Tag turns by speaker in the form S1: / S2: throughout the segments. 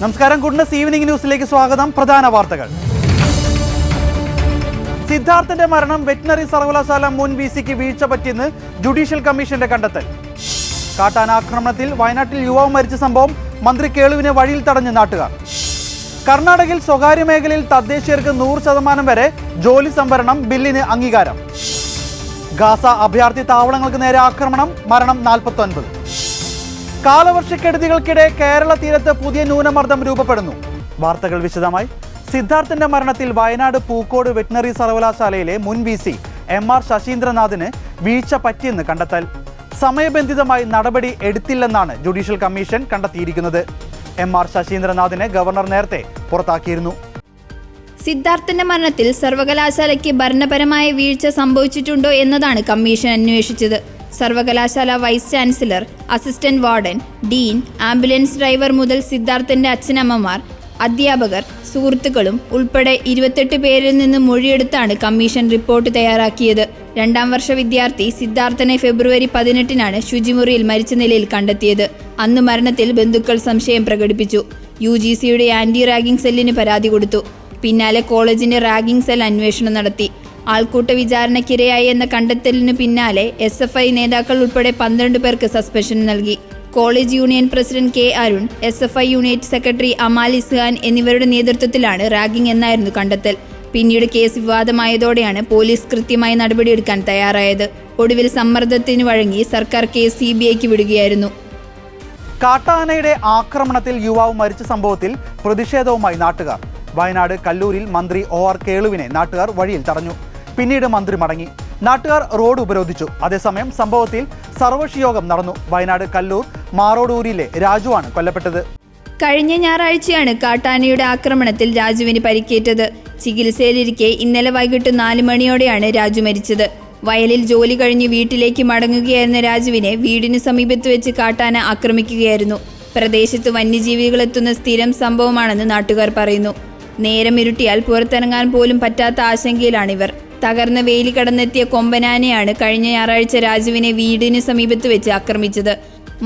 S1: നമസ്കാരം. Goodness evening ന്യൂസിലേക്ക് സ്വാഗതം. പ്രധാന വാർത്തകൾ. സിദ്ധാർത്ഥന്റെ മരണം വെറ്റിനറി സർവകലാശാല മുൻ വിസിക്ക് വീഴ്ച പറ്റിയെന്ന് ജുഡീഷ്യൽ കമ്മീഷന്റെ കണ്ടെത്തൽ. കാട്ടാന ആക്രമണത്തിൽ വയനാട്ടിൽ യുവാവ് മരിച്ച സംഭവം മന്ത്രി കേളുവിനെ വഴിയിൽ തടഞ്ഞ് നാട്ടുകാർ. കർണാടകയിൽ സ്വകാര്യ മേഖലയിൽ തദ്ദേശീയർക്ക് 100% വരെ ജോലി സംവരണം, ബില്ലിന് അംഗീകാരം. ഗാസ അഭയാർത്ഥി താവളങ്ങൾക്ക് നേരെ ആക്രമണം, മരണം 49. കാലവർഷക്കെടുതികൾക്കിടെ കേരള തീരത്ത് പുതിയ ന്യൂനമർദ്ദം രൂപപ്പെടുന്നു. വാർത്തകൾ വിശദമായി. സിദ്ധാർത്ഥന്റെ മരണത്തിൽ വയനാട് പൂക്കോട് വെറ്റിനറി സർവകലാശാലയിലെ മുൻ വിസി MR ശശീന്ദ്രനാഥിന് വീഴ്ച പറ്റിയെന്ന് കണ്ടെത്തൽ. സമയബന്ധിതമായി നടപടി എടുത്തില്ലെന്നാണ് ജുഡീഷ്യൽ കമ്മീഷൻ കണ്ടെത്തിയിരിക്കുന്നത്. MR ശശീന്ദ്രനാഥിനെ ഗവർണർ നേരത്തെ പുറത്താക്കിയിരുന്നു.
S2: സിദ്ധാർത്ഥന്റെ മരണത്തിൽ സർവകലാശാലയ്ക്ക് ഭരണപരമായ വീഴ്ച സംഭവിച്ചിട്ടുണ്ടോ എന്നതാണ് കമ്മീഷൻ അന്വേഷിച്ചത്. സർവകലാശാല vice chancellor, assistant warden, dean, ambulance driver മുതൽ സിദ്ധാർത്ഥന്റെ അച്ഛനമ്മമാർ, അധ്യാപകർ, സുഹൃത്തുക്കളും ഉൾപ്പെടെ 28 പേരിൽ നിന്ന് മൊഴിയെടുത്താണ് കമ്മീഷൻ റിപ്പോർട്ട് തയ്യാറാക്കിയത്. 2ാം വർഷ വിദ്യാർത്ഥി സിദ്ധാർത്ഥനെ ഫെബ്രുവരി 18-നാണ് ശുചിമുറിയിൽ മരിച്ച നിലയിൽ കണ്ടെത്തിയത്. അന്ന് മരണത്തിൽ ബന്ധുക്കൾ സംശയം പ്രകടിപ്പിച്ചു. UGCയുടെ ആന്റി റാഗിംഗ് സെല്ലിന് പരാതി കൊടുത്തു. പിന്നാലെ കോളേജിന്റെ റാഗിംഗ് സെൽ അന്വേഷണം നടത്തി. ആൾക്കൂട്ട വിചാരണയ്ക്കിരയായി എന്ന കണ്ടെത്തലിനു പിന്നാലെ SFI നേതാക്കൾ ഉൾപ്പെടെ 12 പേർക്ക് സസ്പെൻഷൻ നൽകി. College union president K. Arun, SFI unit secretary Amal Ishan എന്നിവരുടെ നേതൃത്വത്തിലാണ് റാഗിംഗ് എന്നായിരുന്നു കണ്ടെത്തൽ. പിന്നീട് കേസ് വിവാദമായതോടെയാണ് പോലീസ് കൃത്യമായി നടപടിയെടുക്കാൻ തയ്യാറായത്. ഒടുവിൽ സമ്മർദ്ദത്തിന് വഴങ്ങി സർക്കാർ കേസ് CBIക്ക് വിടുകയായിരുന്നു.
S1: കാട്ടാനയുടെ ആക്രമണത്തിൽ യുവാവ് മരിച്ച സംഭവത്തിൽ പ്രതിഷേധവുമായി നാട്ടുകാർ. വയനാട് കല്ലൂരിൽ മന്ത്രി OR കേളുവിനെ നാട്ടുകാർ വഴിയിൽ തടഞ്ഞു. പിന്നീട് മന്ത്രി മടങ്ങി. നാട്ടുകാർ റോഡ് ഉപരോധിച്ചു. അതേസമയം സംഭവത്തിൽ സർവകക്ഷി യോഗം നടന്നു. വയനാട് കല്ലൂർ മാറോടൂരിലെ രാജുവാണ് കൊല്ലപ്പെട്ടത്.
S2: കഴിഞ്ഞ ഞായറാഴ്ചയാണ് കാട്ടാനയുടെ ആക്രമണത്തിൽ രാജുവിന് പരിക്കേറ്റത്. ചികിത്സയിലിരിക്കെ ഇന്നലെ വൈകിട്ട് 4 മണിയോടെയാണ് രാജു മരിച്ചത്. വയലിൽ ജോലി കഴിഞ്ഞ് വീട്ടിലേക്ക് മടങ്ങുകയായിരുന്ന രാജുവിനെ വീടിന് സമീപത്ത് വെച്ച് കാട്ടാന ആക്രമിക്കുകയായിരുന്നു. പ്രദേശത്ത് വന്യജീവികളെത്തുന്ന സ്ഥിരം സംഭവമാണെന്ന് നാട്ടുകാർ പറയുന്നു. നേരം ഇരുട്ടിയാൽ പുറത്തിറങ്ങാൻ പോലും പറ്റാത്ത ആശങ്കയിലാണിവർ. തകർന്ന വേലി കടന്നെത്തിയ കൊമ്പനാനയാണ് കഴിഞ്ഞ ഞായറാഴ്ച രാജുവിനെ വീടിന് സമീപത്ത് വെച്ച് ആക്രമിച്ചത്.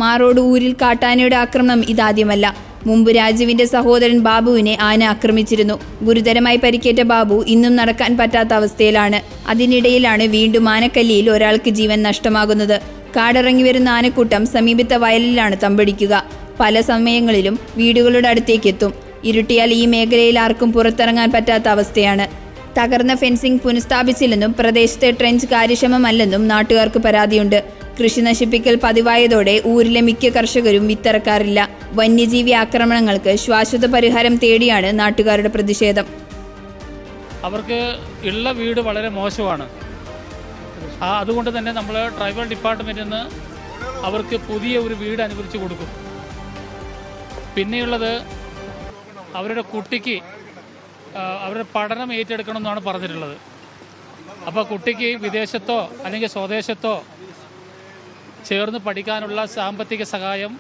S2: മാറോട് ഊരിൽ കാട്ടാനയുടെ ആക്രമണം ഇതാദ്യമല്ല. മുമ്പ് രാജുവിന്റെ സഹോദരൻ ബാബുവിനെ ആന ആക്രമിച്ചിരുന്നു. ഗുരുതരമായി പരിക്കേറ്റ ബാബു ഇന്നും നടക്കാൻ പറ്റാത്ത അവസ്ഥയിലാണ്. അതിനിടയിലാണ് വീണ്ടും ആനക്കല്ലിയിൽ ഒരാൾക്ക് ജീവൻ നഷ്ടമാകുന്നത്. കാടിറങ്ങി വരുന്ന ആനക്കൂട്ടം സമീപത്തെ വയലിലാണ് തമ്പടിക്കുക. പല സമയങ്ങളിലും വീടുകളുടെ അടുത്തേക്ക് എത്തും. ഇരുട്ടിയാൽ ഈ മേഖലയിൽ ആർക്കും പുറത്തിറങ്ങാൻ പറ്റാത്ത അവസ്ഥയാണ്. തകർന്ന ഫെൻസിംഗ് പുനഃസ്ഥാപിച്ചില്ലെന്നും പ്രദേശത്തെ ട്രെഞ്ച് കാര്യക്ഷമമല്ലെന്നും നാട്ടുകാർക്ക് പരാതിയുണ്ട്. കൃഷി നശിപ്പിക്കൽ പതിവായതോടെ ഊരിലെ മിക്ക കർഷകരും വിത്തിറക്കാറില്ല. വന്യജീവി ആക്രമണങ്ങൾക്ക് ശാശ്വത പരിഹാരം തേടിയാണ് നാട്ടുകാരുടെ പ്രതിഷേധം.
S3: അവർക്ക് ഉള്ള വീട് വളരെ മോശമാണ്. അതുകൊണ്ട് തന്നെ നമ്മൾ ട്രൈബൽ ഡിപ്പാർട്ട്മെൻറ്റിൽ നിന്ന് അവർക്ക് പുതിയ ഒരു വീട് അനുവദിച്ചു കൊടുക്കും. പിന്നെയുള്ളത് അവരുടെ കുട്ടിക്ക് അവരുടെ പഠനം ഏറ്റെടുക്കണമെന്നാണ് പറഞ്ഞിട്ടുള്ളത്. അപ്പോൾ കുട്ടിക്ക് വിദേശത്തോ അല്ലെങ്കിൽ സ്വദേശത്തോ ചേർന്ന് പഠിക്കാനുള്ള സാമ്പത്തിക സഹായം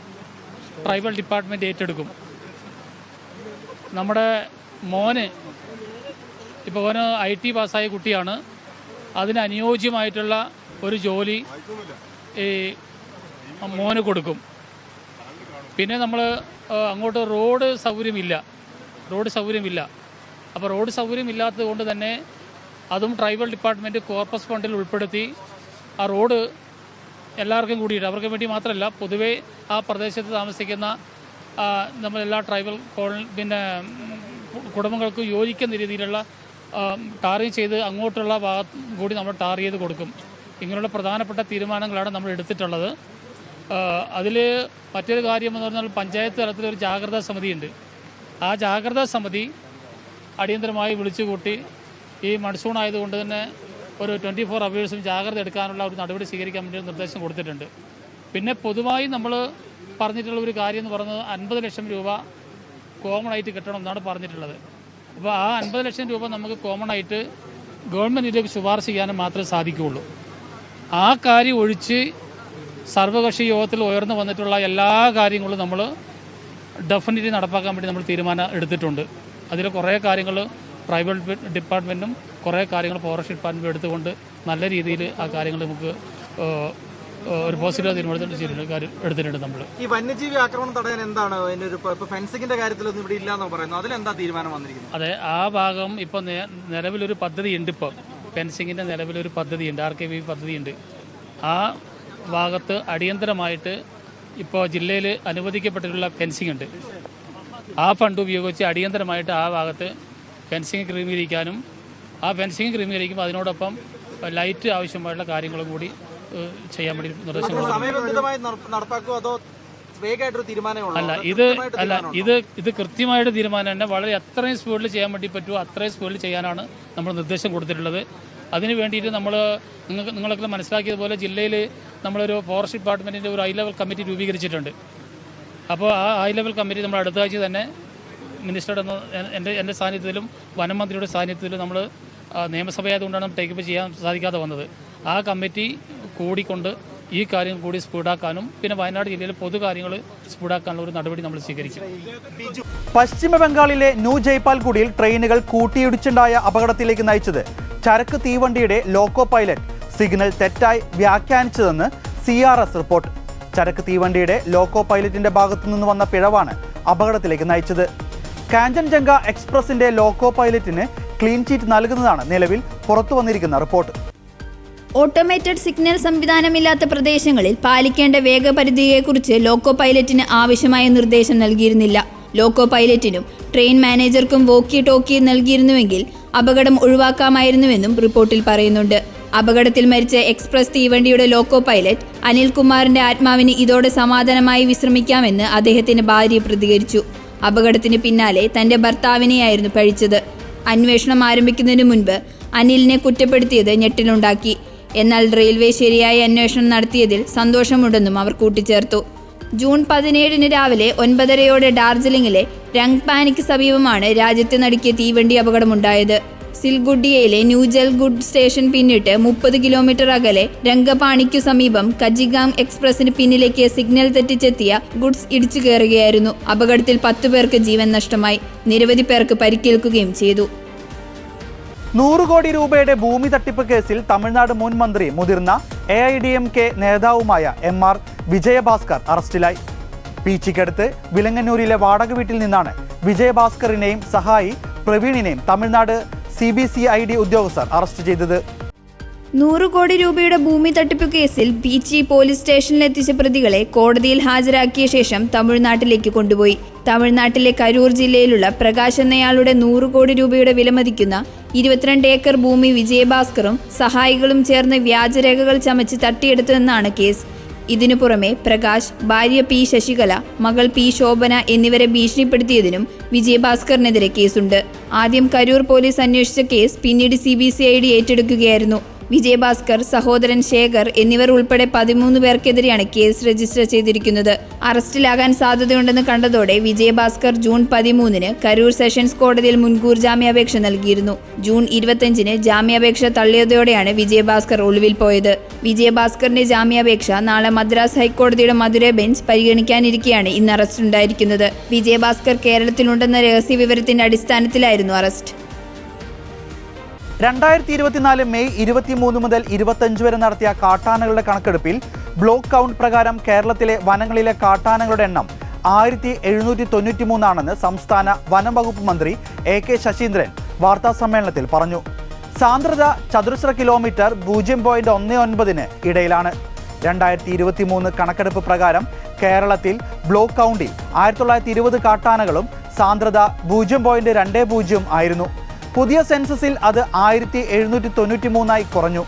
S3: ട്രൈബൽ ഡിപ്പാർട്ട്മെൻറ്റ് ഏറ്റെടുക്കും. നമ്മുടെ മോന് ഇപ്പോൾ ഓന് IT പാസ്സായ കുട്ടിയാണ്. അതിന് അനുയോജ്യമായിട്ടുള്ള ഒരു ജോലി ഈ മോന് കൊടുക്കും. പിന്നെ നമ്മൾ അങ്ങോട്ട് റോഡ് സൗകര്യമില്ല. അപ്പോൾ റോഡ് സൗകര്യമില്ലാത്തത് കൊണ്ട് തന്നെ അതും ട്രൈബൽ ഡിപ്പാർട്ട്മെൻറ്റ് കോർപ്പസ് ഫണ്ടിൽ ഉൾപ്പെടുത്തി ആ റോഡ് എല്ലാവർക്കും കൂടിയിട്ട്, അവർക്ക് വേണ്ടി മാത്രമല്ല, പൊതുവേ ആ പ്രദേശത്ത് താമസിക്കുന്ന നമ്മളെല്ലാ ട്രൈബൽ കുടുംബങ്ങൾക്കും യോജിക്കുന്ന രീതിയിലുള്ള ടാറിങ് ചെയ്ത് അങ്ങോട്ടുള്ള ഭാഗം കൂടി നമ്മൾ ടാർ ചെയ്ത് കൊടുക്കും. ഇങ്ങനെയുള്ള പ്രധാനപ്പെട്ട തീരുമാനങ്ങളാണ് നമ്മൾ എടുത്തിട്ടുള്ളത്. അതിൽ മറ്റൊരു കാര്യമെന്ന് പറഞ്ഞാൽ പഞ്ചായത്ത് തലത്തിലൊരു ജാഗ്രതാ സമിതിയുണ്ട്. ആ ജാഗ്രതാ സമിതി അടിയന്തരമായി വിളിച്ചുകൂട്ടി ഈ മൺസൂൺ ആയതുകൊണ്ട് തന്നെ ഒരു 24 അവേഴ്സും ജാഗ്രത എടുക്കാനുള്ള ഒരു നടപടി സ്വീകരിക്കാൻ വേണ്ടി നിർദ്ദേശം കൊടുത്തിട്ടുണ്ട്. പിന്നെ പൊതുവായി നമ്മൾ പറഞ്ഞിട്ടുള്ള ഒരു കാര്യം എന്ന് പറയുന്നത് 50 ലക്ഷം രൂപ കോമൺ ആയിട്ട് കിട്ടണം എന്നാണ് പറഞ്ഞിട്ടുള്ളത്. അപ്പോൾ ആ 50 ലക്ഷം രൂപ നമുക്ക് കോമൺ ആയിട്ട് ഗവൺമെൻറ്റിലേക്ക് ശുപാർശ ചെയ്യാനും മാത്രമേ സാധിക്കുകയുള്ളൂ. ആ കാര്യം ഒഴിച്ച് സർവകക്ഷി യോഗത്തിൽ ഉയർന്നു വന്നിട്ടുള്ള എല്ലാ കാര്യങ്ങളും നമ്മൾ ഡെഫിനറ്റ്ലി നടപ്പാക്കാൻ വേണ്ടി നമ്മൾ തീരുമാനം എടുത്തിട്ടുണ്ട്. അതിൽ കുറേ കാര്യങ്ങൾ ട്രൈബൽ ഡിപ്പാർട്ട്മെൻറ്റും കുറേ കാര്യങ്ങൾ ഫോറസ്റ്റ് ഡിപ്പാർട്ട്മെൻറ്റും എടുത്തുകൊണ്ട് നല്ല രീതിയിൽ ആ കാര്യങ്ങൾ നമുക്ക് ഒരു പോസിറ്റീവ് തീരുമാനം എടുത്തിട്ടുണ്ട് നമ്മൾ.
S1: ഈ വന്യജീവി ആക്രമണം തടയാൻ എന്താണ് ഇപ്പോൾ ഫെൻസിങ്ങിന്റെ കാര്യത്തിലൊന്നും ഇവിടെ ഇല്ലാന്ന് പറയുന്നു, അതിലെന്താ തീരുമാനം വന്നിരിക്കുന്നത്?
S3: അതെ, ആ ഭാഗം ഇപ്പോൾ നിലവിലൊരു പദ്ധതിയുണ്ട്. ഇപ്പോൾ ഫെൻസിങ്ങിൻ്റെ നിലവിലൊരു പദ്ധതിയുണ്ട്, RKV പദ്ധതിയുണ്ട്. ആ ഭാഗത്ത് അടിയന്തരമായിട്ട് ഇപ്പോൾ ജില്ലയിൽ അനുവദിക്കപ്പെട്ടിട്ടുള്ള ഫെൻസിംഗ് ഉണ്ട്. ആ ഫണ്ട് ഉപയോഗിച്ച് അടിയന്തരമായിട്ട് ആ ഭാഗത്ത് ഫെൻസിങ് ക്രമീകരിക്കാനും, ആ ഫെൻസിങ് ക്രമീകരിക്കുമ്പോൾ അതിനോടൊപ്പം ലൈറ്റ് ആവശ്യമായിട്ടുള്ള കാര്യങ്ങളും കൂടി ചെയ്യാൻ വേണ്ടി നിർദ്ദേശം ഇത് കൃത്യമായിട്ട് തീരുമാനം തന്നെ വളരെ എത്രയും സ്പീഡിൽ ചെയ്യാൻ വേണ്ടി പറ്റുമോ അത്രയും സ്പീഡിൽ ചെയ്യാനാണ് നമ്മൾ നിർദ്ദേശം കൊടുത്തിട്ടുള്ളത്. അതിന് വേണ്ടിയിട്ട് നിങ്ങളൊക്കെ മനസ്സിലാക്കിയതുപോലെ ജില്ലയിൽ നമ്മളൊരു ഫോറസ്റ്റ് ഡിപ്പാർട്ട്മെൻറ്റിൻ്റെ ഒരു ഹൈ ലെവൽ കമ്മിറ്റി രൂപീകരിച്ചിട്ടുണ്ട്. അപ്പോൾ ആ ഹൈ ലെവൽ കമ്മിറ്റി നമ്മൾ അടുത്ത ആഴ്ച തന്നെ മിനിസ്റ്ററുടെ എൻ്റെ സാന്നിധ്യത്തിലും വനം മന്ത്രിയുടെ സാന്നിധ്യത്തിലും നമ്മൾ നിയമസഭയായതുകൊണ്ടാണ് ടേക്കപ്പ് ചെയ്യാൻ സാധിക്കാതെ വന്നത്. ആ കമ്മിറ്റി കൂടിക്കൊണ്ട് ഈ കാര്യം കൂടി സ്പീഡാക്കാനും പിന്നെ വയനാട് ജില്ലയിലെ പൊതുകാര്യങ്ങൾ സ്പീഡാക്കാനുള്ള ഒരു നടപടി നമ്മൾ സ്വീകരിക്കും.
S1: പശ്ചിമ ബംഗാളിലെ ന്യൂ ജയ്പാൽഗുഡിയിൽ ട്രെയിനുകൾ കൂട്ടിയിടിച്ചുണ്ടായ അപകടത്തിലേക്ക് നയിച്ചത് ചരക്ക് തീവണ്ടിയുടെ ലോക്കോ പൈലറ്റ് സിഗ്നൽ തെറ്റായി വ്യാഖ്യാനിച്ചതെന്ന് CRS റിപ്പോർട്ട്. ചരക്ക് തീവണ്ടിയുടെ ലോക്കോ പൈലറ്റിന്റെ ഭാഗത്തു നിന്ന് വന്ന പിഴവാണ് അപകടത്തിലേക്ക് നയിച്ചത്. കാഞ്ചൻജംഗ എക്സ്പ്രസിന്റെ ലോക്കോ പൈലറ്റിന് ക്ലീൻ ചീറ്റ് നൽകുന്നതാണ് നിലവിൽ പുറത്തു വന്നിരിക്കുന്ന റിപ്പോർട്ട്.
S2: ഓട്ടോമേറ്റഡ് സിഗ്നൽ സംവിധാനമില്ലാത്ത പ്രദേശങ്ങളിൽ പാലിക്കേണ്ട വേഗപരിധിയെക്കുറിച്ച് ലോക്കോ പൈലറ്റിന് ആവശ്യമായ നിർദ്ദേശം നൽകിയിരുന്നില്ല. ലോക്കോ പൈലറ്റിനും ട്രെയിൻ മാനേജർക്കും വോക്കി ടോക്കി നൽകിയിരുന്നുവെങ്കിൽ അപകടം ഒഴിവാക്കാമായിരുന്നുവെന്നും റിപ്പോർട്ടിൽ പറയുന്നുണ്ട്. അപകടത്തിൽ മരിച്ച എക്സ്പ്രസ് തീവണ്ടിയുടെ ലോക്കോ പൈലറ്റ് അനിൽകുമാറിന്റെ ആത്മാവിന് ഇതോടെ സമാധാനമായി വിശ്രമിക്കാമെന്ന് അദ്ദേഹത്തിന്റെ ഭാര്യ പ്രതികരിച്ചു. അപകടത്തിന് പിന്നാലെ തന്റെ ഭർത്താവിനെയായിരുന്നു പഴിച്ചത്. അന്വേഷണം ആരംഭിക്കുന്നതിന് മുൻപ് അനിലിനെ കുറ്റപ്പെടുത്തിയത് ഞെട്ടിലുണ്ടാക്കി. എന്നാൽ റെയിൽവേ ശരിയായ അന്വേഷണം നടത്തിയതിൽ സന്തോഷമുണ്ടെന്നും അവർ കൂട്ടിച്ചേർത്തു. ജൂൺ 17 രാവിലെ 9:30 ഡാർജിലിംഗിലെ രംഗ്പാനിക്ക് സമീപമാണ് രാജ്യത്തെ നടുക്കിയ തീവണ്ടി അപകടമുണ്ടായത്. സിൽഗുഡിയയിലെ ന്യൂ ജൽഗുഡ് സ്റ്റേഷൻ പിന്നിട്ട് 30 കിലോമീറ്റർ അകലെ രംഗപാണിക്കു സമീപം കജിഗാം എക്സ്പ്രസിന് പിന്നിലേക്ക് സിഗ്നൽ തെറ്റിച്ചെത്തിയ ഗുഡ്സ് ഇടിച്ചു കയറുകയായിരുന്നു. അപകടത്തിൽ 10 പേർക്ക് ജീവൻ നഷ്ടമായി, നിരവധി പേർക്ക് പരിക്കേൽക്കുകയും ചെയ്തു.
S1: 100 കോടി രൂപയുടെ ഭൂമി തട്ടിപ്പ് കേസിൽ തമിഴ്നാട് മുൻ മന്ത്രി മുതിർന്ന AIDMK നേതാവുമായ MR വിജയഭാസ്കർ അറസ്റ്റിലായി. പീച്ചിക്കടുത്ത് വിലങ്ങന്നൂരിലെ വാടക വീട്ടിൽ നിന്നാണ് വിജയഭാസ്കറിനെയും സഹായി പ്രവീണിനെയും തമിഴ്നാട് CBCID ഉദ്യോഗസ്ഥർ അറസ്റ്റ് ചെയ്തത്.
S2: 100 കോടി രൂപയുടെ ഭൂമി തട്ടിപ്പ് കേസിൽ പീച്ചി പോലീസ് സ്റ്റേഷനിലെത്തിച്ച പ്രതികളെ കോടതിയിൽ ഹാജരാക്കിയ ശേഷം തമിഴ്നാട്ടിലേക്ക് കൊണ്ടുപോയി. തമിഴ്നാട്ടിലെ കരൂർ ജില്ലയിലുള്ള പ്രകാശ് എന്നയാളുടെ 100 കോടി രൂപയുടെ വിലമതിക്കുന്ന 22 ഏക്കർ ഭൂമി വിജയഭാസ്കറും സഹായികളും ചേർന്ന് വ്യാജരേഖകൾ ചമച്ച് തട്ടിയെടുത്തതെന്നാണ് കേസ്. ഇതിനു പുറമെ പ്രകാശ്, ഭാര്യ P ശശികല, മകൾ P ശോഭന എന്നിവരെ ഭീഷണിപ്പെടുത്തിയതിനും വിജയഭാസ്കറിനെതിരെ കേസുണ്ട്. ആദ്യം കരൂർ പോലീസ് അന്വേഷിച്ച കേസ് പിന്നീട് CBCID ഏറ്റെടുക്കുകയായിരുന്നു. വിജയഭാസ്കർ, സഹോദരൻ ശേഖർ എന്നിവർ ഉൾപ്പെടെ 13 പേർക്കെതിരെയാണ് കേസ് രജിസ്റ്റർ ചെയ്തിരിക്കുന്നത്. അറസ്റ്റിലാകാൻ സാധ്യതയുണ്ടെന്ന് കണ്ടതോടെ വിജയഭാസ്കർ ജൂൺ 13 കരൂർ സെഷൻസ് കോടതിയിൽ മുൻകൂർ ജാമ്യാപേക്ഷ നൽകിയിരുന്നു. ജൂൺ 25 ജാമ്യാപേക്ഷ തള്ളിയതോടെയാണ് വിജയഭാസ്കർ ഒളിവിൽ പോയത്. വിജയഭാസ്കറിന്റെ ജാമ്യാപേക്ഷ നാളെ മദ്രാസ് ഹൈക്കോടതിയുടെ മധുര ബെഞ്ച് പരിഗണിക്കാനിരിക്കെയാണ് ഇന്ന് അറസ്റ്റ് ഉണ്ടായിരിക്കുന്നത്. വിജയഭാസ്കർ കേരളത്തിലുണ്ടെന്ന രഹസ്യ വിവരത്തിന്റെ അടിസ്ഥാനത്തിലായിരുന്നു അറസ്റ്റ്.
S1: 2024 മെയ് 23 മുതൽ 25 വരെ നടത്തിയ കാട്ടാനകളുടെ കണക്കെടുപ്പിൽ ബ്ലോക്ക് കൗണ്ട് പ്രകാരം കേരളത്തിലെ വനങ്ങളിലെ കാട്ടാനകളുടെ എണ്ണം 1793 ആണെന്ന് സംസ്ഥാന വനം വകുപ്പ് മന്ത്രി AK ശശീന്ദ്രൻ വാർത്താസമ്മേളനത്തിൽ പറഞ്ഞു. സാന്ദ്രത ചതുരശ്ര കിലോമീറ്റർ 0.19 ഇടയിലാണ്. 2023 കണക്കെടുപ്പ് പ്രകാരം കേരളത്തിൽ ബ്ലോക്ക് കൗണ്ടിൽ 1920 കാട്ടാനകളും സാന്ദ്രത 0.20 ആയിരുന്നു. പുതിയ സെൻസസിൽ അത് 1793 കുറഞ്ഞു.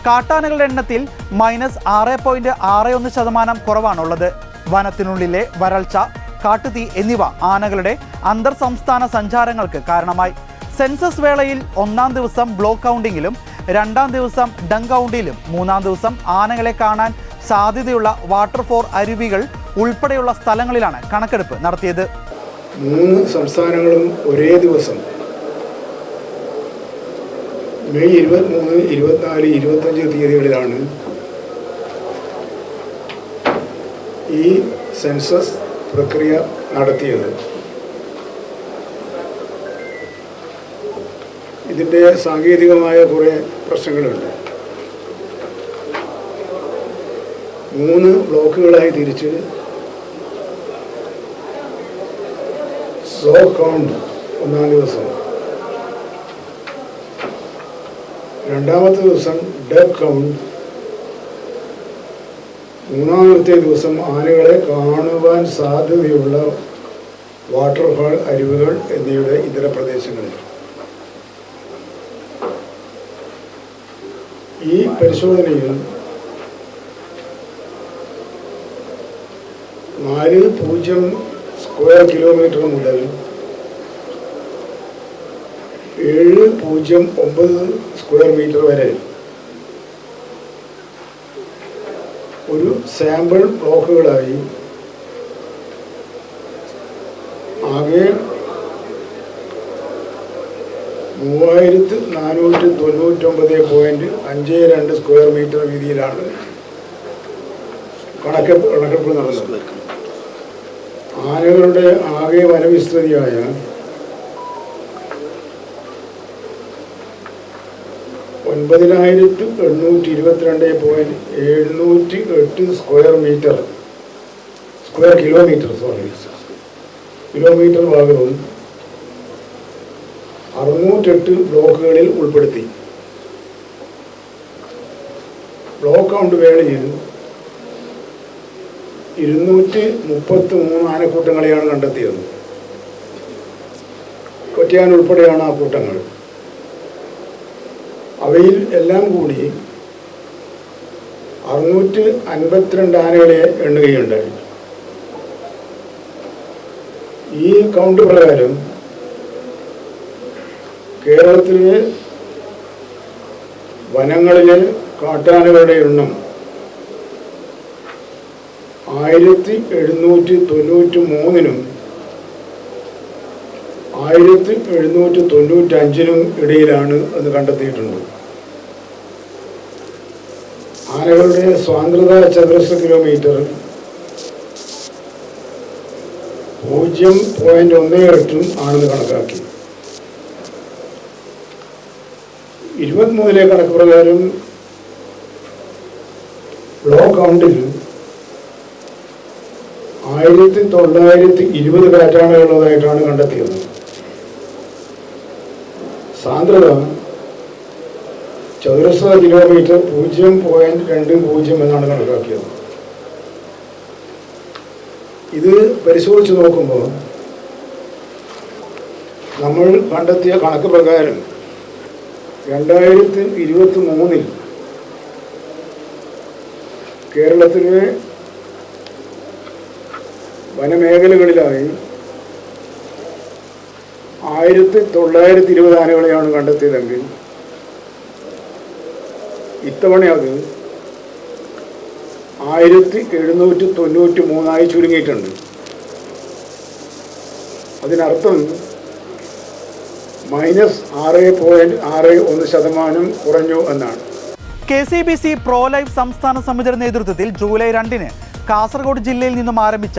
S1: കാട്ടാനകളുടെ എണ്ണത്തിൽ -6.61% കുറവാണുള്ളത്. വനത്തിനുള്ളിലെ വരൾച്ച, കാട്ടുതീ എന്നിവ ആനകളുടെ അന്തർ സംസ്ഥാന സഞ്ചാരങ്ങൾക്ക് കാരണമായി. സെൻസസ് വേളയിൽ 1-ാം ദിവസം ബ്ലോക്ക് കൗണ്ടിങ്ങിലും 2-ാം ദിവസം ഡങ് കൗണ്ടിയിലും 3-ാം ദിവസം ആനകളെ കാണാൻ സാധ്യതയുള്ള വാട്ടർഫോർ അരുവികൾ ഉൾപ്പെടെയുള്ള സ്ഥലങ്ങളിലാണ് കണക്കെടുപ്പ് നടത്തിയത്.
S4: 3 സംസ്ഥാനങ്ങളും ഒരേ ദിവസം മെയ് 23, 24, 25 തീയതികളിലാണ് ഈ സെൻസസ് പ്രക്രിയ നടത്തിയത്. ഇതിൻ്റെ സാങ്കേതികമായ കുറേ പ്രശ്നങ്ങളുണ്ട്. 3 ബ്ലോക്കുകളായി തിരിച്ച് ബ്ലോക്ക് കൗണ്ട് 1-ാം ദിവസം, 2-ാമത്തെ ദിവസം ഡെത്ത് കൗണ്ട്, 3-ാമത്തെ ദിവസം ആനകളെ കാണുവാൻ സാധ്യതയുള്ള വാട്ടർഫാൾ, അരുവികൾ എന്നിവയുടെ ഇതര പ്രദേശങ്ങളിൽ. ഈ പരിശോധനയിൽ 40 സ്ക്വയർ കിലോമീറ്റർ മുതൽ 709 സ്ക്വയർ മീറ്റർ വരെ ഒരു സാമ്പിൾ ബ്ലോക്കുകളായി ആകെ 3499.52 സ്ക്വയർ മീറ്റർ വീതിയിലാണ് കണക്കെടുപ്പ് നടന്നത്. ആനകളുടെ ആകെ വനവിസ്തൃതിയായ 9822.708 സ്ക്വയർ കിലോമീറ്റർ ഭാഗവും 608 ബ്ലോക്കുകളിൽ ഉൾപ്പെടുത്തി. ബ്ലോക്ക് കൗണ്ട് വേളയിൽ 233 ആനക്കൂട്ടങ്ങളെയാണ് കണ്ടെത്തിയത്. കൊറ്റിയാൻ ഉൾപ്പെടെയാണ് ആ കൂട്ടങ്ങൾ. അവയിൽ എല്ലാം കൂടി 652 ആനകളെ എണ്ണുകയുണ്ടായി. ഈ കൗണ്ട് പ്രകാരം കേരളത്തിലെ വനങ്ങളിലെ കാട്ടാനകളുടെ എണ്ണം 1793-നും 1795-നും ഇടയിലാണ് എന്ന് കണ്ടെത്തിയിട്ടുണ്ട്. ആനകളുടെ സാന്ദ്രത ചതുരശ്ര കിലോമീറ്റർ 0.18 ആണെന്ന് കണക്കാക്കി. 23 കണക്ക് പ്രകാരം ബ്ലോക്ക് കൗണ്ടിൽ 1920 കാട്ടാനകളുള്ളതായിട്ടാണ് കണ്ടെത്തിയത്. സാന്ദ്രത ചതുരശ്ര കിലോമീറ്റർ 0.20 എന്നാണ് കണക്കാക്കിയത്. ഇത് പരിശോധിച്ച് നോക്കുമ്പോൾ നമ്മൾ കണ്ടെത്തിയ കണക്ക് പ്രകാരം 2023 കേരളത്തിലെ വനമേഖലകളിലായി 1920 ആനകളെയാണ് കണ്ടെത്തിയതെങ്കിൽ ഇത്തവണ അത് 1793 ചുരുങ്ങിയിട്ടുണ്ട്. അതിനർത്ഥം -6.61% കുറഞ്ഞു എന്നാണ്.
S1: KCBC പ്രോ ലൈഫ് സംസ്ഥാന സമിതിയുടെ നേതൃത്വത്തിൽ ജൂലൈ 2-ന് കാസർഗോഡ് ജില്ലയിൽ നിന്നും ആരംഭിച്ച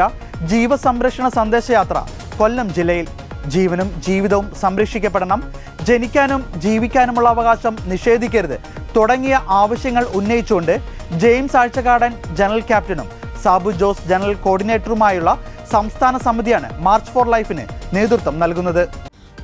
S1: ജീവസംരക്ഷണ സന്ദേശയാത്ര കൊല്ലം ജില്ലയിൽ. ജീവനും ജീവിതവും സംരക്ഷിക്കപ്പെടണം, ജനിക്കാനും ജീവിക്കാനുമുള്ള അവകാശം നിഷേധിക്കരുത് തുടങ്ങിയ ആവശ്യങ്ങൾ ഉന്നയിച്ചുകൊണ്ട് ജെയിംസ് ആഴ്ചക്കാടൻ ജനറൽ ക്യാപ്റ്റനും സാബു ജോസ് ജനറൽ കോർഡിനേറ്ററുമായുള്ള സംസ്ഥാന സമിതിയാണ് മാർച്ച് ഫോർ ലൈഫിന് നേതൃത്വം നൽകുന്നത്.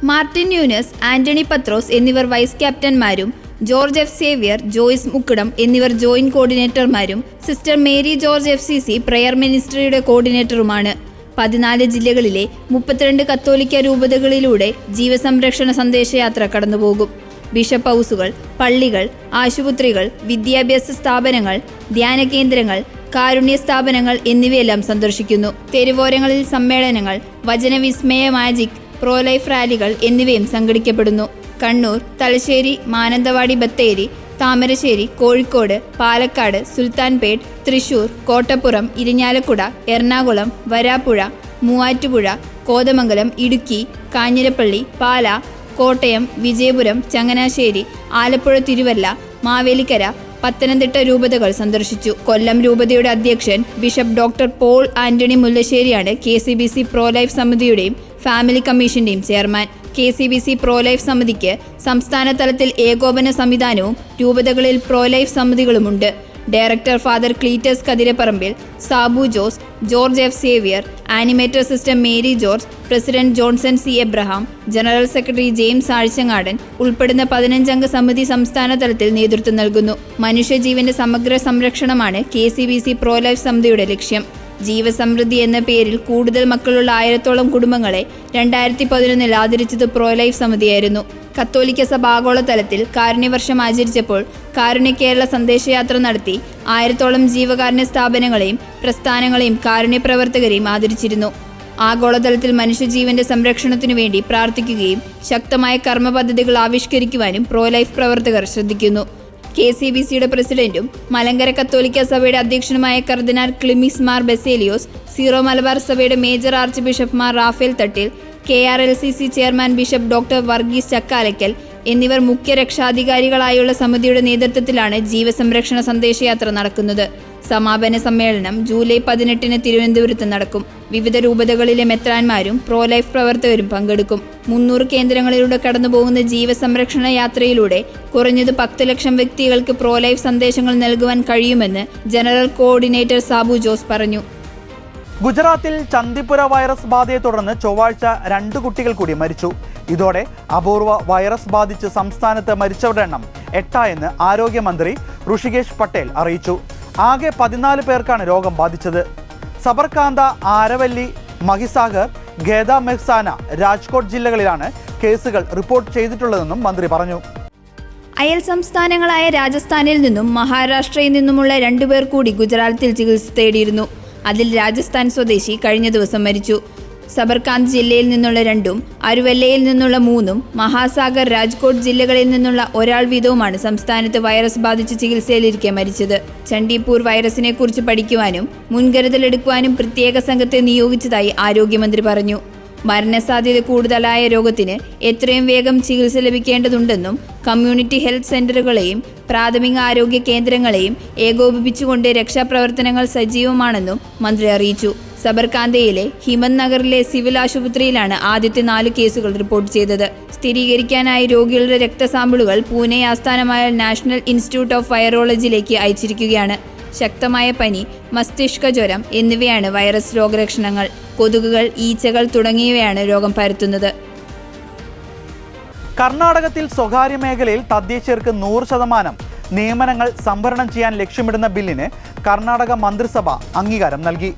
S2: മാർട്ടിൻ യൂനസ്, ആന്റണി പത്രോസ് എന്നിവർ വൈസ് ക്യാപ്റ്റന്മാരും ജോർജ് എഫ് സേവ്യർ, ജോയ്സ് മുക്കുടം എന്നിവർ ജോയിന്റ് കോർഡിനേറ്റർമാരും sister Mary George FCC prayer മിനിസ്ട്രിയുടെ കോർഡിനേറ്ററുമാണ്. 14 ജില്ലകളിലെ 32 കത്തോലിക്ക രൂപതകളിലൂടെ ജീവസംരക്ഷണ സന്ദേശയാത്ര കടന്നുപോകും. ബിഷപ്പ് ഹൗസുകൾ, പള്ളികൾ, ആശുപത്രികൾ, വിദ്യാഭ്യാസ സ്ഥാപനങ്ങൾ, ധ്യാന കേന്ദ്രങ്ങൾ, കാരുണ്യ സ്ഥാപനങ്ങൾ എന്നിവയെല്ലാം സന്ദർശിക്കുന്നു. തെരുവോരങ്ങളിൽ സമ്മേളനങ്ങൾ, വചനവിസ്മയ മാജിക്, പ്രോലൈഫ് റാലികൾ എന്നിവയും സംഘടിക്കപ്പെടുന്നു. കണ്ണൂർ, തലശ്ശേരി, മാനന്തവാടി, ബത്തേരി, താമരശ്ശേരി, കോഴിക്കോട്, പാലക്കാട്, സുൽത്താൻപേട്ട്, തൃശൂർ, കോട്ടപ്പുറം, ഇരിഞ്ഞാലക്കുട, എറണാകുളം, വരാപ്പുഴ, മൂവാറ്റുപുഴ, കോതമംഗലം, ഇടുക്കി, കാഞ്ഞിരപ്പള്ളി, പാല, കോട്ടയം, വിജയപുരം, ചങ്ങനാശ്ശേരി, ആലപ്പുഴ, തിരുവല്ല, മാവേലിക്കര, പത്തനംതിട്ട രൂപതകൾ സന്ദർശിച്ചു. കൊല്ലം രൂപതയുടെ അധ്യക്ഷൻ ബിഷപ്പ് ഡോക്ടർ പോൾ ആന്റണി മുല്ലശ്ശേരിയാണ് KCBC പ്രോ ലൈഫ് സമിതിയുടെയും ഫാമിലി കമ്മീഷന്റെയും ചെയർമാൻ. KCBC പ്രോ ലൈഫ് സമിതിക്ക് സംസ്ഥാന തലത്തിൽ ഏകോപന സംവിധാനവും രൂപതകളിൽ പ്രോ ലൈഫ് സമിതികളുമുണ്ട്. ഡയറക്ടർ ഫാദർ ക്ലീറ്റസ് കതിരപ്പറമ്പിൽ, Sabu Jose, George F Xavier, animator sister Mary George, president Johnson C Abraham, general secretary James Azhchangadan ഉൾപ്പെടുന്ന 15-അംഗ സമിതി സംസ്ഥാന തലത്തിൽ നേതൃത്വം നൽകുന്നു. മനുഷ്യജീവന്റെ സമഗ്ര സംരക്ഷണമാണ് KCBC പ്രോ ലൈഫ് സമിതിയുടെ ലക്ഷ്യം. ജീവസമൃദ്ധി എന്ന പേരിൽ കൂടുതൽ മക്കളുള്ള 1000-ഓളം കുടുംബങ്ങളെ 2011 ആദരിച്ചത് പ്രോ ലൈഫ് സമിതിയായിരുന്നു. കത്തോലിക്ക സഭ ആഗോളതലത്തിൽ കാരുണ്യവർഷം ആചരിച്ചപ്പോൾ കാരുണ്യ കേരള സന്ദേശയാത്ര നടത്തി 1000-ഓളം ജീവകാരുണ്യ സ്ഥാപനങ്ങളെയും പ്രസ്ഥാനങ്ങളെയും കാരുണ്യ പ്രവർത്തകരെയും ആദരിച്ചിരുന്നു. ആഗോളതലത്തിൽ മനുഷ്യജീവന്റെ സംരക്ഷണത്തിനു വേണ്ടി പ്രാർത്ഥിക്കുകയും ശക്തമായ കർമ്മ പദ്ധതികൾ ആവിഷ്കരിക്കുവാനും പ്രോ ലൈഫ് പ്രവർത്തകർ ശ്രദ്ധിക്കുന്നു. KCBCയുടെ പ്രസിഡന്റും മലങ്കര കത്തോലിക്ക സഭയുടെ അധ്യക്ഷനുമായ കർദിനാൾ ക്ലിമിസ് മാർ ബസേലിയോസ്, സീറോ മലബാർ സഭയുടെ major archbishop Mar Raphael Thattil, KRLCC chairman bishop doctor Varghese Chakkalakkal എന്നിവർ മുഖ്യ രക്ഷാധികാരികളായുള്ള സമിതിയുടെ നേതൃത്വത്തിലാണ് ജീവസംരക്ഷണ സന്ദേശയാത്ര നടക്കുന്നത്. സമാപന സമ്മേളനം ജൂലൈ 18 തിരുവനന്തപുരത്ത് നടക്കും. വിവിധ രൂപതകളിലെ മെത്രാന്മാരും പ്രോ ലൈഫ് പ്രവർത്തകരും പങ്കെടുക്കും. 300 കേന്ദ്രങ്ങളിലൂടെ കടന്നുപോകുന്ന ജീവസംരക്ഷണ യാത്രയിലൂടെ കുറഞ്ഞത് 10 ലക്ഷം വ്യക്തികൾക്ക് പ്രോ ലൈഫ് സന്ദേശങ്ങൾ നൽകുവാൻ കഴിയുമെന്ന് ജനറൽ കോർഡിനേറ്റർ സാബു ജോസ് പറഞ്ഞു.
S1: ഗുജറാത്തിൽ ചന്ദിപ്പുര വൈറസ് ബാധയെ തുടർന്ന് ചൊവ്വാഴ്ച 2 കുട്ടികൾ കൂടി മരിച്ചു. ഇതോടെ അപൂർവ വൈറസ് ബാധിച്ച് സംസ്ഥാനത്ത് മരിച്ചവരുടെ എണ്ണം 8 എന്ന് ആരോഗ്യമന്ത്രി ഋഷികേശ് പട്ടേൽ അറിയിച്ചു. ആകെ 14 പേർക്കാണ് രോഗം ബാധിച്ചത്. സബർകാന്ത, ആരവല്ലി, മഹിസാഗർ, ഖേദ മെഹ്സാന, രാജ്കോട്ട് ജില്ലകളിലാണ് കേസുകൾ റിപ്പോർട്ട് ചെയ്തിട്ടുള്ളതെന്നും മന്ത്രി പറഞ്ഞു.
S2: അയൽ സംസ്ഥാനങ്ങളായ രാജസ്ഥാനിൽ നിന്നും മഹാരാഷ്ട്രയിൽ നിന്നുമുള്ള 2 പേർ കൂടി ഗുജറാത്തിൽ ചികിത്സ തേടിയിരുന്നു. അതിൽ രാജസ്ഥാൻ സ്വദേശി കഴിഞ്ഞ ദിവസം മരിച്ചു. സബർകാന്ത് ജില്ലയിൽ നിന്നുള്ള 2ഉം അരുവല്ലയിൽ നിന്നുള്ള 3ഉം മഹാസാഗർ, രാജ്കോട്ട് ജില്ലകളിൽ നിന്നുള്ള 1 വീതവുമാണ് സംസ്ഥാനത്ത് വൈറസ് ബാധിച്ച് ചികിത്സയിലിരിക്കെ മരിച്ചത്. ചണ്ഡീപൂർ വൈറസിനെ കുറിച്ച് പഠിക്കുവാനും മുൻകരുതലെടുക്കുവാനും പ്രത്യേക സംഘത്തെ നിയോഗിച്ചതായി ആരോഗ്യമന്ത്രി പറഞ്ഞു. മരണസാധ്യത കൂടുതലായ രോഗത്തിന് എത്രയും വേഗം ചികിത്സ ലഭിക്കേണ്ടതുണ്ടെന്നും കമ്മ്യൂണിറ്റി ഹെൽത്ത് സെന്ററുകളെയും പ്രാഥമിക ആരോഗ്യ കേന്ദ്രങ്ങളെയും ഏകോപിപ്പിച്ചുകൊണ്ട് രക്ഷാപ്രവർത്തനങ്ങൾ സജീവമാണെന്നും മന്ത്രി അറിയിച്ചു. സബർകാന്തയിലെ ഹിമന്ത് നഗറിലെ സിവിൽ ആശുപത്രിയിലാണ് ആദ്യത്തെ 4 കേസുകൾ റിപ്പോർട്ട് ചെയ്തത്. സ്ഥിരീകരിക്കാനായി രോഗികളുടെ രക്തസാമ്പിളുകൾ പൂനെ ആസ്ഥാനമായ നാഷണൽ ഇൻസ്റ്റിറ്റ്യൂട്ട് ഓഫ് വൈറോളജിയിലേക്ക് അയച്ചിരിക്കുകയാണ്. ശക്തമായ പനി, മസ്തിഷ്ക ജ്വരം എന്നിവയാണ് വൈറസ് രോഗലക്ഷണങ്ങൾ. കൊതുകുകൾ, ഈച്ചകൾ തുടങ്ങിയവയാണ് രോഗം പരത്തുന്നത്.
S1: കർണാടകത്തിൽ സ്വകാര്യ മേഖലയിൽ തദ്ദേശീയർക്ക് 100% നിയമനങ്ങൾ സംവരണം ചെയ്യാൻ ലക്ഷ്യമിടുന്ന ബില്ലിന് കർണാടക മന്ത്രിസഭ അംഗീകാരം നൽകി.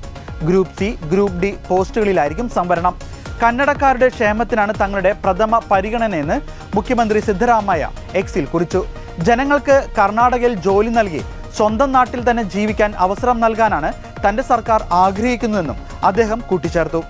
S1: ഗ്രൂപ്പ് C, ഗ്രൂപ്പ് D പോസ്റ്റുകളിലായിരിക്കും സംവരണം. കന്നഡക്കാരുടെ ക്ഷേമത്തിനാണ് തങ്ങളുടെ പ്രഥമ പരിഗണനയെന്ന് മുഖ്യമന്ത്രി സിദ്ധരാമയ്യ എക്സിൽ കുറിച്ചു. ജനങ്ങൾക്ക് കർണാടകയിൽ ജോലി നൽകി സ്വന്തം നാട്ടിൽ തന്നെ ജീവിക്കാൻ അവസരം നൽകാനാണ് തന്റെ സർക്കാർ ആഗ്രഹിക്കുന്നതെന്നും അദ്ദേഹം കൂട്ടിച്ചേർത്തു.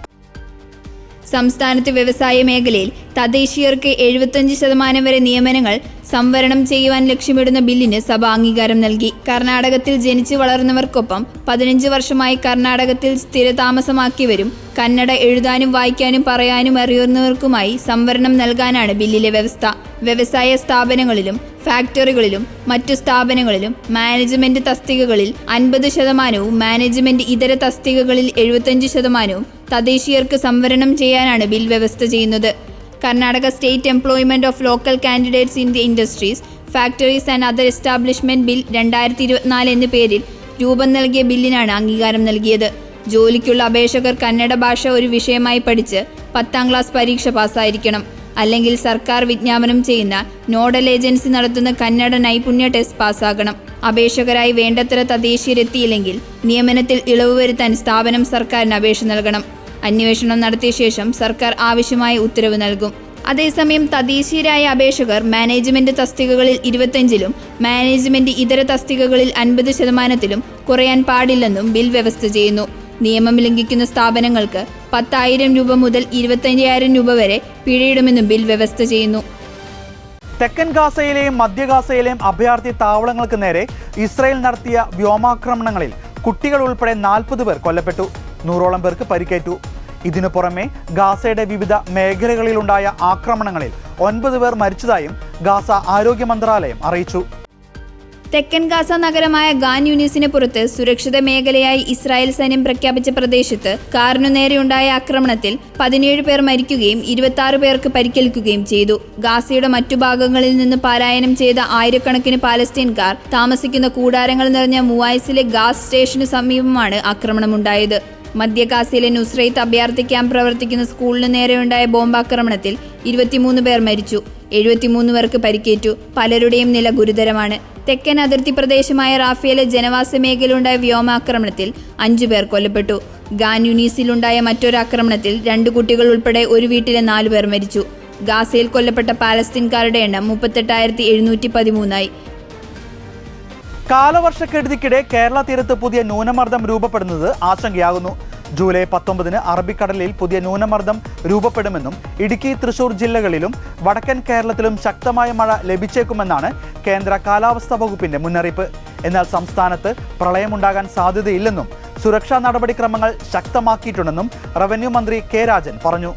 S2: സംസ്ഥാനത്ത് വ്യവസായ മേഖലയിൽ തദ്ദേശീയർക്ക് 75% വരെ നിയമനങ്ങൾ സംവരണം ചെയ്യുവാൻ ലക്ഷ്യമിടുന്ന ബില്ലിന് സഭ അംഗീകാരം നൽകി. കർണാടകത്തിൽ ജനിച്ചു വളർന്നവർക്കൊപ്പം 15 വർഷമായി കർണാടകത്തിൽ സ്ഥിരതാമസമാക്കിയവരും കന്നഡ എഴുതാനും വായിക്കാനും പറയാനും അറിയുന്നവർക്കുമായി സംവരണം നൽകാനാണ് ബില്ലിലെ വ്യവസ്ഥ. വ്യവസായ സ്ഥാപനങ്ങളിലും ഫാക്ടറികളിലും മറ്റു സ്ഥാപനങ്ങളിലും മാനേജ്മെന്റ് തസ്തികകളിൽ 50%, മാനേജ്മെന്റ് ഇതര തസ്തികകളിൽ 75% തദ്ദേശീയർക്ക് സംവരണം ചെയ്യാനാണ് ബിൽ വ്യവസ്ഥ ചെയ്യുന്നത്. Karnataka state employment of local candidates in the industries, factories and other establishment bill 2024 എന്ന പേരിൽ രൂപം നൽകിയ ബില്ലിനാണ് അംഗീകാരം നൽകിയത്. ജോലിക്കുള്ള അപേക്ഷകർ കന്നഡ ഭാഷ ഒരു വിഷയമായി പഠിച്ച് 10ാം ക്ലാസ് പരീക്ഷ പാസ്സായിരിക്കണം. അല്ലെങ്കിൽ സർക്കാർ വിജ്ഞാപനം ചെയ്യുന്ന നോഡൽ ഏജൻസി നടത്തുന്ന കന്നഡ നൈപുണ്യ ടെസ്റ്റ് പാസ്സാകണം. അപേക്ഷകരായി വേണ്ടത്ര തദ്ദേശീയരെത്തിയില്ലെങ്കിൽ നിയമനത്തിൽ ഇളവ് വരുത്താൻ സ്ഥാപനം സർക്കാരിന് അപേക്ഷ നൽകണം. അന്വേഷണം നടത്തിയ ശേഷം സർക്കാർ ആവശ്യമായ ഉത്തരവ് നൽകും. അതേസമയം തദ്ദേശീയരായ അപേക്ഷകർ മാനേജ്മെന്റ് തസ്തികകളിൽ 25%, മാനേജ്മെന്റ് ഇതര തസ്തികകളിൽ 50% കുറയാൻ പാടില്ലെന്നും ബിൽ വ്യവസ്ഥ ചെയ്യുന്നു. നിയമം ലംഘിക്കുന്ന സ്ഥാപനങ്ങൾക്ക് 10,000 രൂപ മുതൽ 25,000 രൂപ വരെ പിഴയിടുമെന്നും ബിൽ വ്യവസ്ഥ ചെയ്യുന്നു.
S1: തെക്കൻ ഗാസയിലെയും മധ്യ ഗാസയിലെയും അഭയാർത്ഥി താവളങ്ങൾക്ക് നേരെ ഇസ്രായേൽ നടത്തിയ വ്യോമാക്രമണങ്ങളിൽ കുട്ടികൾ ഉൾപ്പെടെ 40 പേർ കൊല്ലപ്പെട്ടു. 100ഓളം പേർക്ക് പരിക്കേറ്റു. ഇതിനു പുറമെ ഗാസയുടെ വിവിധ മേഖലകളിലുണ്ടായ ആക്രമണങ്ങളിൽ 9 പേർ മരിച്ചതായും ഗാസ ആരോഗ്യ മന്ത്രാലയം അറിയിച്ചു.
S2: തെക്കൻ ഗാസ നഗരമായ ഖാൻ യൂനിസിന് പുറത്ത് സുരക്ഷിത മേഖലയായി ഇസ്രായേൽ സൈന്യം പ്രഖ്യാപിച്ച പ്രദേശത്ത് കാറിനു നേരെയുണ്ടായ ആക്രമണത്തിൽ 17 പേർ മരിക്കുകയും 26 പേർക്ക് പരിക്കേൽക്കുകയും ചെയ്തു. ഗാസയുടെ മറ്റു ഭാഗങ്ങളിൽ നിന്ന് പലായനം ചെയ്ത ആയിരക്കണക്കിന് പാലസ്തീൻകാർ താമസിക്കുന്ന കൂടാരങ്ങൾ നിറഞ്ഞ മുവായിസിലെ ഗാസ് സ്റ്റേഷനു സമീപമാണ് ആക്രമണമുണ്ടായത്. മധ്യ ഗാസയിലെ നുസ്രൈത്ത് അഭയാർത്ഥി ക്യാമ്പ് പ്രവർത്തിക്കുന്ന സ്കൂളിനു നേരെയുണ്ടായ ബോംബാക്രമണത്തിൽ 23 പേർ മരിച്ചു, 73 പേർക്ക് പരിക്കേറ്റു. പലരുടെയും നില ഗുരുതരമാണ്. തെക്കൻ അതിർത്തി പ്രദേശമായ റാഫയിലെ ജനവാസ മേഖലയിലുണ്ടായ വ്യോമാക്രമണത്തിൽ 5 പേർ കൊല്ലപ്പെട്ടു. ഖാൻ യൂനിസിലുണ്ടായ മറ്റൊരാക്രമണത്തിൽ 2 കുട്ടികൾ ഉൾപ്പെടെ ഒരു വീട്ടിലെ 4 പേർ മരിച്ചു. ഗാസയിൽ കൊല്ലപ്പെട്ട പാലസ്തീൻകാരുടെ എണ്ണം 38,713
S1: കാലവർഷക്കെടുതിക്കിടെ കേരള തീരത്ത് പുതിയ ന്യൂനമർദ്ദം രൂപപ്പെടുന്നത് ആശങ്കയാകുന്നു. ജൂലൈ 19-ന് അറബിക്കടലിൽ പുതിയ ന്യൂനമർദ്ദം രൂപപ്പെടുമെന്നും ഇടുക്കി, തൃശൂർ ജില്ലകളിലും വടക്കൻ കേരളത്തിലും ശക്തമായ മഴ ലഭിച്ചേക്കുമെന്നാണ് കേന്ദ്ര കാലാവസ്ഥാ വകുപ്പിന്റെ മുന്നറിയിപ്പ്. എന്നാൽ സംസ്ഥാനത്ത് പ്രളയമുണ്ടാകാൻ സാധ്യതയില്ലെന്നും സുരക്ഷാ നടപടിക്രമങ്ങൾ ശക്തമാക്കിയിട്ടുണ്ടെന്നും റവന്യൂ മന്ത്രി കെ രാജൻ പറഞ്ഞു.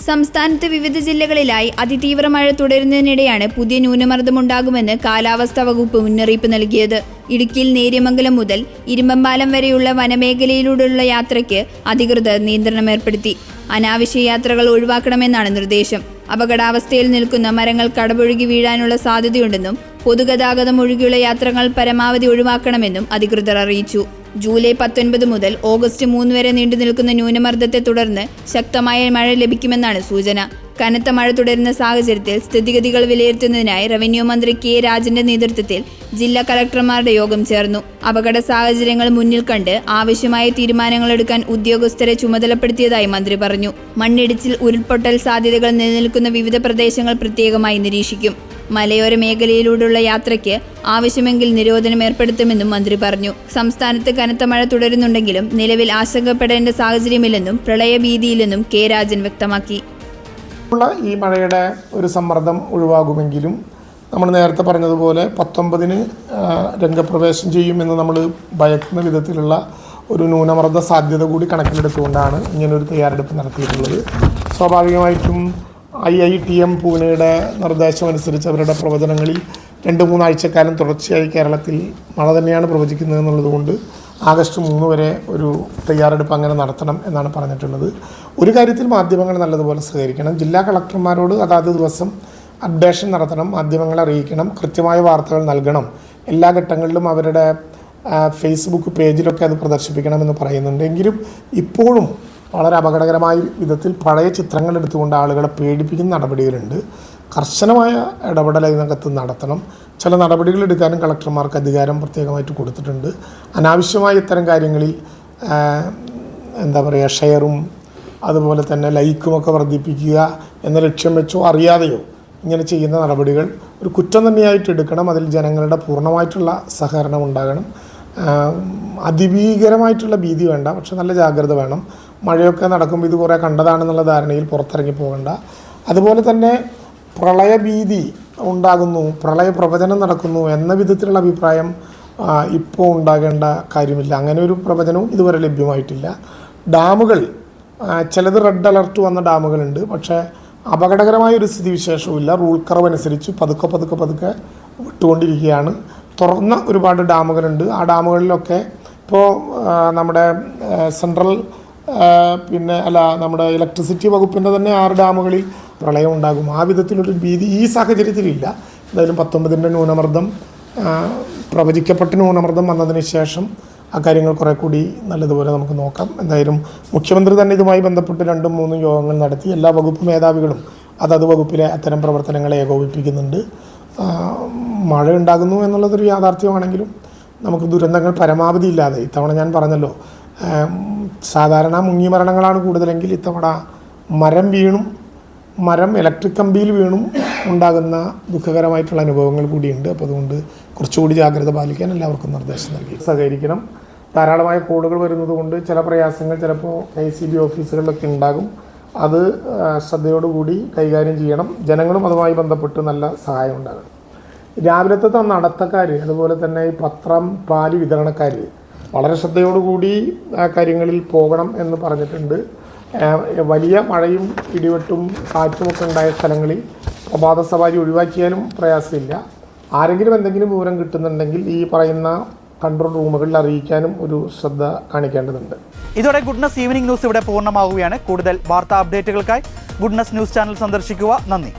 S2: സംസ്ഥാനത്ത് വിവിധ ജില്ലകളിലായി അതിതീവ്ര മഴ തുടരുന്നതിനിടെയാണ് പുതിയ ന്യൂനമർദ്ദമുണ്ടാകുമെന്ന് കാലാവസ്ഥാ വകുപ്പ് മുന്നറിയിപ്പ് നൽകിയത്. ഇടുക്കിയിൽ നേര്യമംഗലം മുതൽ ഇരുമ്പമ്പാലം വരെയുള്ള വനമേഖലയിലൂടെയുള്ള യാത്രയ്ക്ക് അധികൃതർ നിയന്ത്രണം ഏർപ്പെടുത്തി. അനാവശ്യ യാത്രകൾ ഒഴിവാക്കണമെന്നാണ് നിർദ്ദേശം. അപകടാവസ്ഥയിൽ നിൽക്കുന്ന മരങ്ങൾ കടപുഴകി വീഴാനുള്ള സാധ്യതയുണ്ടെന്നും പൊതുഗതാഗതം ഒഴികെയുള്ള യാത്രകൾ പരമാവധി ഒഴിവാക്കണമെന്നും അധികൃതർ അറിയിച്ചു. ജൂലൈ 19 മുതൽ ഓഗസ്റ്റ് 3 വരെ നീണ്ടു നിൽക്കുന്ന ന്യൂനമർദ്ദത്തെ തുടർന്ന് ശക്തമായ മഴ ലഭിക്കുമെന്നാണ് സൂചന. കനത്ത മഴ തുടരുന്ന സാഹചര്യത്തിൽ സ്ഥിതിഗതികൾ വിലയിരുത്തുന്നതിനായി റവന്യൂ മന്ത്രി കെ രാജന്റെ നേതൃത്വത്തിൽ ജില്ലാ കളക്ടർമാരുടെ യോഗം ചേർന്നു. അപകട സാഹചര്യങ്ങൾ മുന്നിൽ കണ്ട് ആവശ്യമായ തീരുമാനങ്ങളെടുക്കാൻ ഉദ്യോഗസ്ഥരെ ചുമതലപ്പെടുത്തിയതായി മന്ത്രി പറഞ്ഞു. മണ്ണിടിച്ചിൽ, ഉരുൾപൊട്ടൽ സാധ്യതകൾ നിലനിൽക്കുന്ന വിവിധ പ്രദേശങ്ങൾ പ്രത്യേകമായി നിരീക്ഷിക്കും. മലയോര മേഖലയിലൂടെയുള്ള യാത്രയ്ക്ക് ആവശ്യമെങ്കിൽ നിരോധനം ഏർപ്പെടുത്തുമെന്നും മന്ത്രി പറഞ്ഞു. സംസ്ഥാനത്ത് കനത്ത മഴ തുടരുന്നുണ്ടെങ്കിലും നിലവിൽ ആശങ്കപ്പെടേണ്ട സാഹചര്യമില്ലെന്നും പ്രളയഭീതിയില്ലെന്നും കെ രാജൻ വ്യക്തമാക്കി.
S5: ഈ മഴയുടെ ഒരു സമ്മർദ്ദം ഒഴിവാകുമെങ്കിലും നമ്മൾ നേരത്തെ പറഞ്ഞതുപോലെ 19-ന് രംഗപ്രവേശം ചെയ്യുമെന്ന് നമ്മൾ ഭയക്കുന്ന വിധത്തിലുള്ള ഒരു ന്യൂനമർദ്ദ സാധ്യത കൂടി കണക്കിലെടുത്തുകൊണ്ടാണ് ഇങ്ങനൊരു തയ്യാറെടുപ്പ് നടത്തിയിട്ടുള്ളത്. സ്വാഭാവികമായിട്ടും IITM പൂനെയുടെ നിർദ്ദേശമനുസരിച്ച് അവരുടെ പ്രവചനങ്ങളിൽ 2-3 ആഴ്ചക്കാലം തുടർച്ചയായി കേരളത്തിൽ മഴ തന്നെയാണ് പ്രവചിക്കുന്നത് എന്നുള്ളതുകൊണ്ട് ആഗസ്റ്റ് 3 വരെ ഒരു തയ്യാറെടുപ്പ് അങ്ങനെ നടത്തണം എന്നാണ് പറഞ്ഞിട്ടുള്ളത്. ഒരു കാര്യത്തിൽ മാധ്യമങ്ങൾ നല്ലതുപോലെ സഹകരിക്കണം. ജില്ലാ കളക്ടർമാരോട് അതാത് ദിവസം അപ്ഡേഷൻ നടത്തണം, മാധ്യമങ്ങളെ അറിയിക്കണം, കൃത്യമായ വാർത്തകൾ നൽകണം. എല്ലാ ഘട്ടങ്ങളിലും അവരുടെ ഫേസ്ബുക്ക് പേജിലൊക്കെ അത് പ്രദർശിപ്പിക്കണമെന്ന് പറയുന്നുണ്ട്. എങ്കിലും ഇപ്പോഴും വളരെ അപകടകരമായ വിധത്തിൽ പഴയ ചിത്രങ്ങൾ എടുത്തുകൊണ്ട് ആളുകളെ പേടിപ്പിക്കുന്ന നടപടികളുണ്ട്. കർശനമായ ഇടപെടൽ ഇതിനകത്ത് നടത്തണം. ചില നടപടികൾ എടുക്കാനും കളക്ടർമാർക്ക് അധികാരം പ്രത്യേകമായിട്ട് കൊടുത്തിട്ടുണ്ട്. അനാവശ്യമായ ഇത്തരം കാര്യങ്ങളിൽ ഷെയറും അതുപോലെ തന്നെ ലൈക്കുമൊക്കെ വർദ്ധിപ്പിക്കുക എന്ന ലക്ഷ്യം വെച്ചോ അറിയാതെയോ ഇങ്ങനെ ചെയ്യുന്ന നടപടികൾ ഒരു കുറ്റം തന്നെയായിട്ട് എടുക്കണം. അതിൽ ജനങ്ങളുടെ പൂർണ്ണമായിട്ടുള്ള സഹകരണം ഉണ്ടാകണം. അതിഭീകരമായിട്ടുള്ള ഭീതി വേണ്ട, പക്ഷെ നല്ല ജാഗ്രത വേണം. മഴയൊക്കെ നടക്കുമ്പോൾ ഇത് കുറേ കണ്ടതാണെന്നുള്ള ധാരണയിൽ പുറത്തിറങ്ങി പോകണ്ട. അതുപോലെ തന്നെ പ്രളയഭീതി ഉണ്ടാകുന്നു, പ്രളയ പ്രവചനം നടക്കുന്നു എന്ന വിധത്തിലുള്ള അഭിപ്രായം ഇപ്പോൾ ഉണ്ടാകേണ്ട കാര്യമില്ല. അങ്ങനെ ഒരു പ്രവചനവും ഇതുവരെ ലഭ്യമായിട്ടില്ല. ഡാമുകൾ ചിലത് റെഡ് അലർട്ട് വന്ന ഡാമുകളുണ്ട്, പക്ഷേ അപകടകരമായ ഒരു സ്ഥിതിവിശേഷവുമില്ല. റൂൾ കർവ് അനുസരിച്ച് പതുക്കെ വിട്ടുകൊണ്ടിരിക്കുകയാണ്. തുറന്ന ഒരുപാട് ഡാമുകളുണ്ട്. ആ ഡാമുകളിലൊക്കെ ഇപ്പോൾ നമ്മുടെ സെൻട്രൽ നമ്മുടെ ഇലക്ട്രിസിറ്റി വകുപ്പിൻ്റെ തന്നെ 6 ഡാമുകളിൽ പ്രളയം ഉണ്ടാകും. ആ വിധത്തിലൊരു ഭീതി ഈ സാഹചര്യത്തിലില്ല. എന്തായാലും 19-ൻ്റെ ന്യൂനമർദ്ദം പ്രവചിക്കപ്പെട്ട ന്യൂനമർദ്ദം വന്നതിന് ശേഷം ആ കാര്യങ്ങൾ കുറേ കൂടി നല്ലതുപോലെ നമുക്ക് നോക്കാം. എന്തായാലും മുഖ്യമന്ത്രി തന്നെ ഇതുമായി ബന്ധപ്പെട്ട് 2-3 യോഗങ്ങൾ നടത്തി. എല്ലാ വകുപ്പ് മേധാവികളും അതത് വകുപ്പിലെ അത്തരം പ്രവർത്തനങ്ങളെ ഏകോപിപ്പിക്കുന്നുണ്ട്. മഴ ഉണ്ടാകുന്നു എന്നുള്ളതൊരു യാഥാർത്ഥ്യമാണെങ്കിലും നമുക്ക് ദുരന്തങ്ങൾ പരമാവധി ഇല്ലാതെ, ഇത്തവണ ഞാൻ പറഞ്ഞല്ലോ സാധാരണ മുങ്ങി മരണങ്ങളാണ് കൂടുതലെങ്കിൽ ഇത്തവണ മരം ഇലക്ട്രിക് കമ്പിയിൽ വീണും ഉണ്ടാകുന്ന ദുഃഖകരമായിട്ടുള്ള അനുഭവങ്ങൾ കൂടിയുണ്ട്. അപ്പോൾ അതുകൊണ്ട് കുറച്ചുകൂടി ജാഗ്രത പാലിക്കാൻ എല്ലാവർക്കും നിർദ്ദേശം നൽകി. സഹകരിക്കണം. ധാരാളമായ കോളുകൾ വരുന്നത് കൊണ്ട് ചില പ്രയാസങ്ങൾ ചിലപ്പോൾ KCB ഓഫീസുകളിലൊക്കെ ഉണ്ടാകും. അത് ശ്രദ്ധയോടുകൂടി കൈകാര്യം ചെയ്യണം. ജനങ്ങളും അതുമായി ബന്ധപ്പെട്ട് നല്ല സഹായം ഉണ്ടാകണം. രാവിലത്തെ നടത്തക്കാർ, അതുപോലെ തന്നെ ഈ പത്രം, പാല് വിതരണക്കാർ വളരെ ശ്രദ്ധയോടുകൂടി ആ കാര്യങ്ങളിൽ പോകണം എന്ന് പറഞ്ഞിട്ടുണ്ട്. വലിയ മഴയും ഇടിവെട്ടും കാറ്റുമൊക്കെ ഉണ്ടായ സ്ഥലങ്ങളിൽ പ്രഭാത സവാരി ഒഴിവാക്കിയാലും പ്രയാസമില്ല. ആരെങ്കിലും എന്തെങ്കിലും വിവരം കിട്ടുന്നുണ്ടെങ്കിൽ ഈ പറയുന്ന കൺട്രോൾ റൂമുകളിൽ അറിയിക്കാനും ഒരു ശ്രദ്ധ കാണിക്കേണ്ടതുണ്ട്.
S1: ഇതോടെ ഗുഡ്നസ് ഈവനിംഗ് ന്യൂസ് ഇവിടെ പൂർണ്ണമാവുകയാണ്. കൂടുതൽ വാർത്താ അപ്ഡേറ്റുകൾക്കായി ഗുഡ്നസ് ന്യൂസ് ചാനൽ സന്ദർശിക്കുക. നന്ദി.